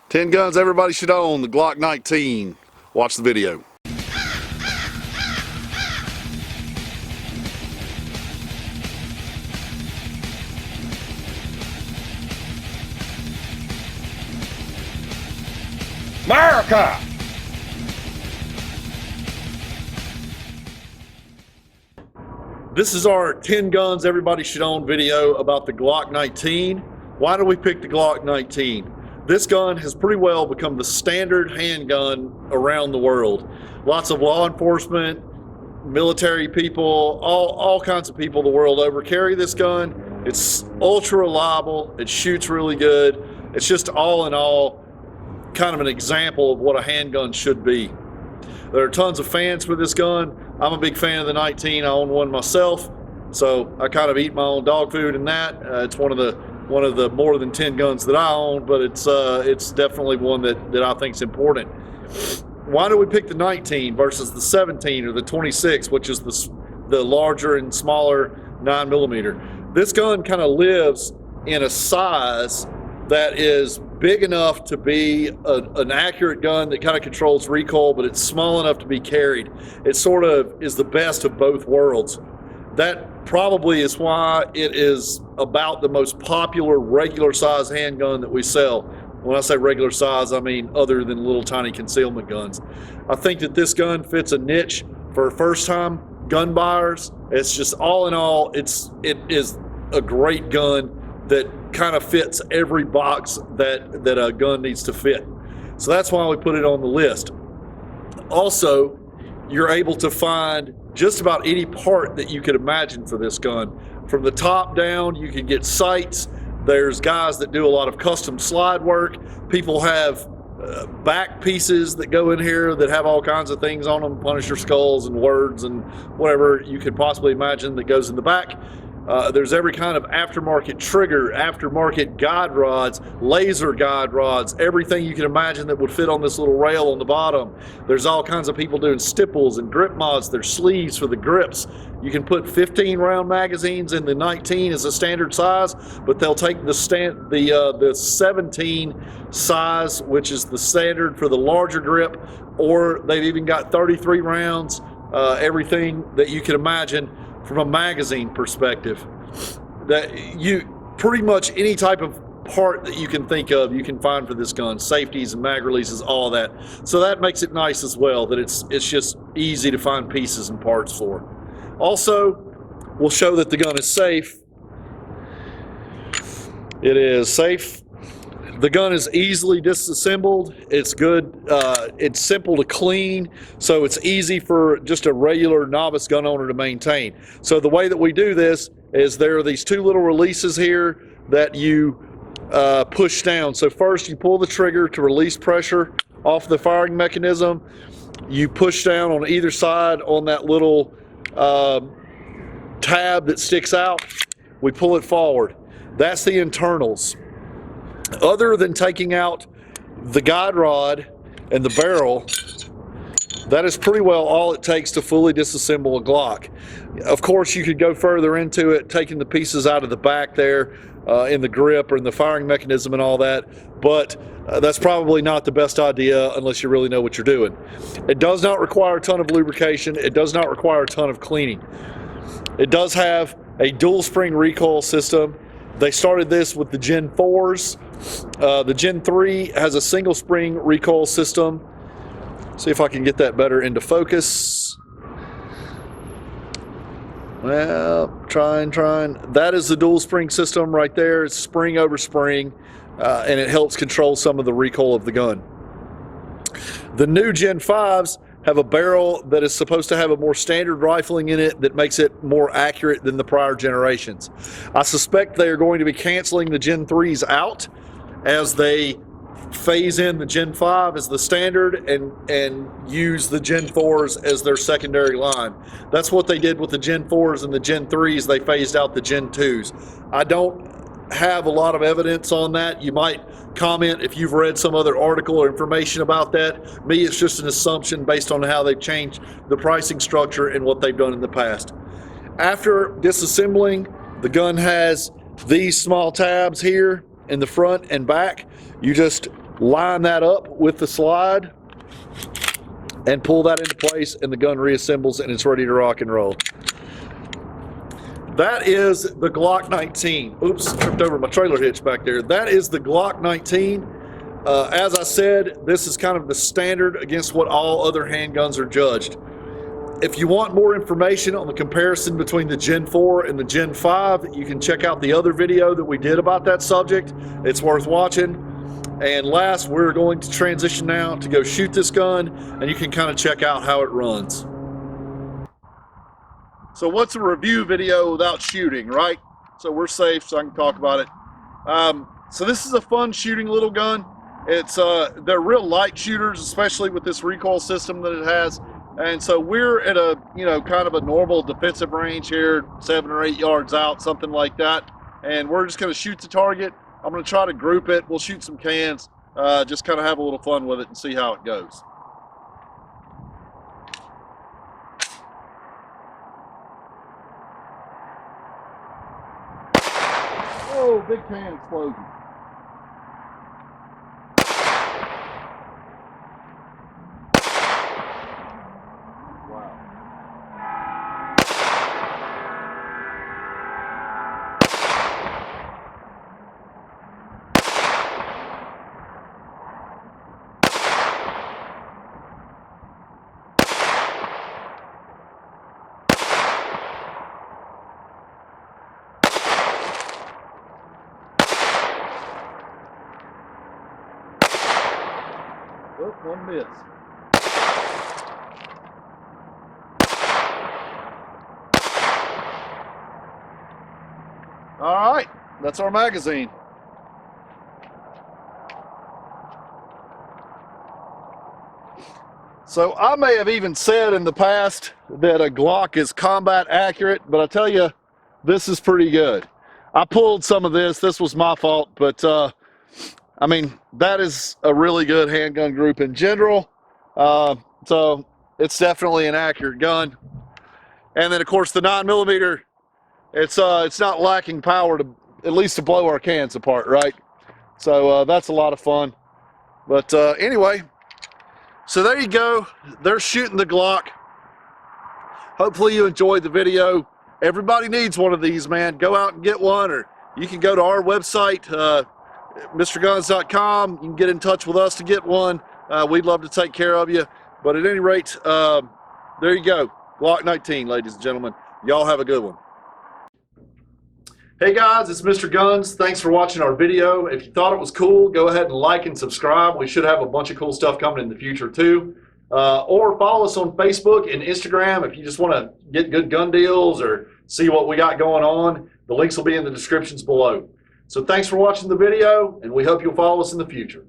10 guns everybody should own, the Glock 19. Watch the video. America! This is our 10 guns everybody should own video about the Glock 19. Why do we pick the Glock 19? This gun has pretty well become the standard handgun around the world. Lots of law enforcement, military people, all kinds of people the world over carry this gun. It's ultra reliable, it shoots really good. It's just all in all kind of an example of what a handgun should be. There are tons of fans for this gun. I'm a big fan of the 19. I own one myself, so I kind of eat my own dog food in that. It's one of the more than 10 guns that I own, but it's definitely one that I think is important. Why do we pick the 19 versus the 17 or the 26, which is the larger and smaller 9mm? This gun kind of lives in a size that is big enough to be an accurate gun that kind of controls recoil, but it's small enough to be carried. It sort of is the best of both worlds. That probably is why it is about the most popular regular size handgun that we sell. When I say regular size, I mean other than little tiny concealment guns. I think that this gun fits a niche for first time gun buyers. It's just all in all, it is a great gun that kind of fits every box that a gun needs to fit. So that's why we put it on the list. Also, you're able to find just about any part that you could imagine for this gun. From the top down, you can get sights. There's guys that do a lot of custom slide work. People have back pieces that go in here that have all kinds of things on them, Punisher skulls and words and whatever you could possibly imagine that goes in the back. There's every kind of aftermarket trigger, aftermarket guide rods, laser guide rods, everything you can imagine that would fit on this little rail on the bottom. There's all kinds of people doing stipples and grip mods. There's sleeves for the grips. You can put 15 round magazines in the 19 as a standard size, but they'll take the 17 size, which is the standard for the larger grip, or they've even got 33 rounds, everything that you can imagine from a magazine perspective. That you pretty much any type of part that you can think of you can find for this gun, safeties and mag releases, all that. So that makes it nice as well, that it's just easy to find pieces and parts for. Also, we'll show that the gun is safe. It is safe. The gun is easily disassembled. It's good. It's simple to clean, so it's easy for just a regular novice gun owner to maintain. So the way that we do this is there are these two little releases here that you push down. So first you pull the trigger to release pressure off the firing mechanism. You push down on either side on that little tab that sticks out. We pull it forward. That's the internals. Other than taking out the guide rod and the barrel, that is pretty well all it takes to fully disassemble a Glock. Of course, you could go further into it, taking the pieces out of the back there in the grip or in the firing mechanism and all that, but that's probably not the best idea unless you really know what you're doing. It does not require a ton of lubrication. It does not require a ton of cleaning. It does have a dual spring recoil system. They started this with the Gen 4s. The Gen 3 has a single spring recoil system. See if I can get that better into focus. Well, trying. That is the dual spring system right there. It's spring over spring, and it helps control some of the recoil of the gun. The new Gen 5s have a barrel that is supposed to have a more standard rifling in it that makes it more accurate than the prior generations. I suspect they are going to be canceling the Gen 3s out as they phase in the Gen 5 as the standard and use the Gen 4s as their secondary line. That's what they did with the Gen 4s and the Gen 3s. They phased out the Gen 2s. I don't have a lot of evidence on that. You might comment if you've read some other article or information about that. Me, it's just an assumption based on how they've changed the pricing structure and what they've done in the past. After disassembling, the gun has these small tabs here in the front and back. You just line that up with the slide, and pull that into place, and the gun reassembles and it's ready to rock and roll. That is the Glock 19. Oops, tripped over my trailer hitch back there. That is the Glock 19. As I said, this is kind of the standard against what all other handguns are judged. If you want more information on the comparison between the Gen 4 and the Gen 5, you can check out the other video that we did about that subject. It's worth watching. And last, we're going to transition now to go shoot this gun, and you can kind of check out how it runs. So what's a review video without shooting, right? So we're safe, so I can talk about it. So this is a fun shooting little gun. It's they're real light shooters, especially with this recoil system that it has. And so we're at a, kind of a normal defensive range here, 7 or 8 yards out, something like that. And we're just going to shoot the target. I'm going to try to group it. We'll shoot some cans, just kind of have a little fun with it and see how it goes. Oh, big can explosion. Oh, one miss. All right, that's our magazine. So I may have even said in the past that a Glock is combat accurate, but I tell you, this is pretty good. I pulled some of this. This was my fault, but I mean, that is a really good handgun group in general. So it's definitely an accurate gun. And then of course the 9mm, it's not lacking power to, at least to blow our cans apart, right? So that's a lot of fun. But anyway, so there you go. They're shooting the Glock. Hopefully you enjoyed the video. Everybody needs one of these, man. Go out and get one, or you can go to our website, MrGuns.com. You can get in touch with us to get one. We'd love to take care of you. But at any rate, there you go. Glock 19, ladies and gentlemen. Y'all have a good one. Hey guys, it's Mr. Guns. Thanks for watching our video. If you thought it was cool, go ahead and like and subscribe. We should have a bunch of cool stuff coming in the future too. Or follow us on Facebook and Instagram if you just want to get good gun deals or see what we got going on. The links will be in the descriptions below. So thanks for watching the video, and we hope you'll follow us in the future.